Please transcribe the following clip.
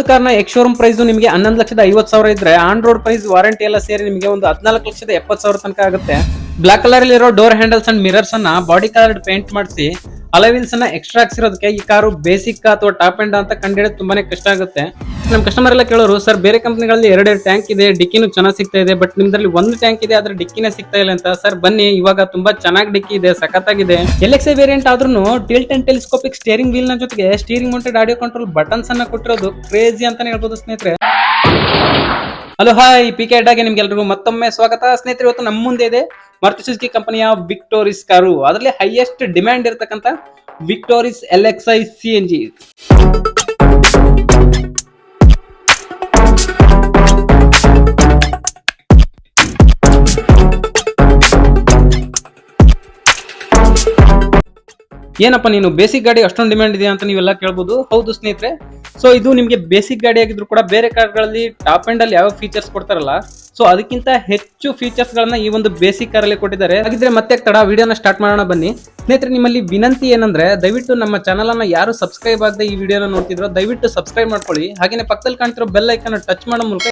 ಒಂದು ಕಾರ್ನ X showroom price ನಿಮಗೆ 11,50,000 ಇದ್ರೆ ಆನ್ ರೋಡ್ ಪ್ರೈಸ್ ವಾರಂಟಿ ಎಲ್ಲ ಸೇರಿ ನಿಮಗೆ ಒಂದು 14,70,000 ತನಕ ಆಗುತ್ತೆ. ಬ್ಲಾಕ್ ಕಲರ್ ಇರೋ ಡೋರ್ ಹ್ಯಾಂಡಲ್ಸ್ ಅಂಡ್ ಮಿರರ್ಸ್ ಅನ್ನ ಬಾಡಿ ಕಲರ್ ಪೇಂಟ್ ಮಾಡಿಸಿ ಅಲವಿಲ್ಸ್ ಅನ್ನ ಎಕ್ಸ್ಟ್ರಾ ಹಾಕ್ಸಿರೋದಕ್ಕೆ ಈ ಕಾರು ಬೇಸಿಕ್ ಅಥವಾ ಟಾಪ್ ಎಂಡ್ ಅಂತ ಕಂಡಿಡಿಯೋದು ತುಂಬಾನೇ ಕಷ್ಟ ಆಗುತ್ತೆ. ನಮ್ಮ ಕಸ್ಟಮರ್ ಎಲ್ಲ ಕೇಳೋರು, ಸರ್ ಬೇರೆ ಕಂಪನಿಗಳಲ್ಲಿ 2 ಟ್ಯಾಂಕ್ ಇದೆ, ಡಿಕ್ಕಿನೂ ಚೆನ್ನಾಗಿ ಸಿಗ್ತಾ ಇದೆ, ಬಟ್ ನಿಮ್ದ್ರಲ್ಲಿ ಒಂದು ಟ್ಯಾಂಕ್ ಇದೆ ಆದ್ರೆ ಡಿಕ್ಕಿನೇ ಸಿಗ್ತಾ ಇಲ್ಲ ಅಂತ. ಸರ್ ಬನ್ನಿ, ಇವಾಗ ತುಂಬಾ ಚೆನ್ನಾಗಿ ಡಿಕ್ಕಿ ಇದೆ, ಸಖತ್ತಾಗಿದೆ. LXi ವೇರಿಯಂಟ್ ಆದ್ರೂ tilt and telescopic steering wheel ನ ಜೊತೆಗೆ steering mounted audio control buttons ಅನ್ನ ಕೊಟ್ಟಿರೋದು ಕ್ರೇಜಿ ಅಂತಾನೆ ಹೇಳ್ಬೋದು ಸ್ನೇಹಿತರೆ. ಹಲೋ ಹಾಯ್, PK ಅಡ್ಡಾಗೆ ನಿಮ್ಗೆಲ್ರಿಗೂ ಮತ್ತೊಮ್ಮೆ ಸ್ವಾಗತ ಸ್ನೇಹಿತರೆ. ಇವತ್ತು ನಮ್ಮ ಮುಂದೆ ಇದೆ ಮಾರುತಿ ಸುಜುಕಿ ಕಂಪನಿಯ ವಿಕ್ಟೋರಿಸ್ ಕಾರು, ಅದರಲ್ಲಿ ಹೈಯೆಸ್ಟ್ ಡಿಮ್ಯಾಂಡ್ ಇರತಕ್ಕಂತ ವಿಕ್ಟೋರಿಸ್ LXi CNG. ಏನಪ್ಪ ನೀನು ಬೇಸಿಕ್ ಗಾಡಿ ಅಷ್ಟೊಂದು ಡಿಮ್ಯಾಂಡ್ ಇದೆ ಅಂತ ನೀವೆಲ್ಲ ಕೇಳಬಹುದು. ಹೌದು ಸ್ನೇಹಿತರೆ, ಸೊ ಇದು ನಿಮಗೆ ಬೇಸಿಕ್ ಗಾಡಿ ಆಗಿದ್ರು ಕೂಡ ಬೇರೆ ಕಾರ್ಗಳಲ್ಲಿ ಟಾಪ್ ಎಂಡ್ ಅಲ್ಲಿ ಯಾವ ಫೀಚರ್ಸ್ ಕೊಡ್ತಾರಲ್ಲ, ಸೊ ಅದಕ್ಕಿಂತ ಹೆಚ್ಚು ಫೀಚರ್ಸ್ ಗಳನ್ನ ಈ ಒಂದು ಬೇಸಿಕ್ ಕಾರಲ್ಲಿ ಕೊಟ್ಟಿದ್ದಾರೆ. ಹಾಗಿದ್ರೆ ಮತ್ತೆ ತಡ, ವಿಡಿಯೋನ ಸ್ಟಾರ್ಟ್ ಮಾಡೋಣ ಬನ್ನಿ. ಸ್ನೇಹಿತರೆ, ನಿಮ್ಮಲ್ಲಿ ವಿನಂತಿ ಏನಂದ್ರೆ ದಯವಿಟ್ಟು ನಮ್ಮ ಚಾನಲ್ ಅನ್ನ ಯಾರು ಸಬ್ಸ್ಕ್ರೈಬ್ ಆಗದೆ ಈ ವಿಡಿಯೋನ ನೋಡ್ತಿದ್ರು ದಯವಿಟ್ಟು ಸಬ್ಸ್ಕ್ರೈಬ್ ಮಾಡ್ಕೊಳ್ಳಿ. ಹಾಗೇನೆ ಪಕ್ಕದಲ್ಲಿ ಕಾಣ್ತಿರೋ ಬೆಲ್ ಐಕನ್ ಟಚ್ ಮಾಡೋ ಮೂಲಕ